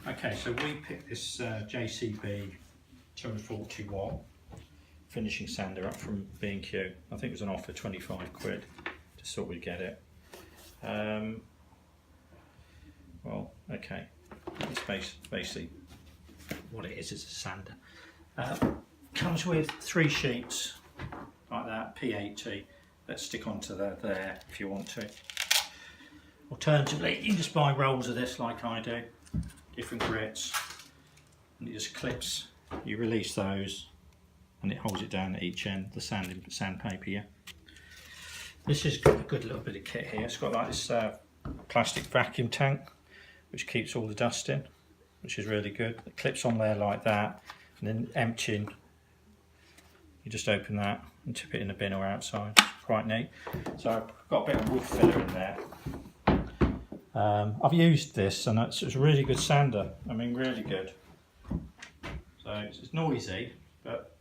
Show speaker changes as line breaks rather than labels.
Okay, so we picked this JCB 240W finishing sander up from B&Q. I think it was an offer, 25 quid, just thought we'd get it. Well, okay, it's basically what it is a sander. Comes with 3 sheets like that, P80, that stick onto there if you want to. Alternatively, you can just buy rolls of this like I do, different grits, and it just clips. You release those and it holds it down at each end, the sandpaper, yeah. This has got a good little bit of kit here. It's got like this plastic vacuum tank which keeps all the dust in, which is really good. It clips on there like that, and then emptying, you just open that and tip it in the bin or outside. It's quite neat. So I've got a bit of wood filler in there. I've used this and it's a really good sander. I mean, really good. So it's noisy, but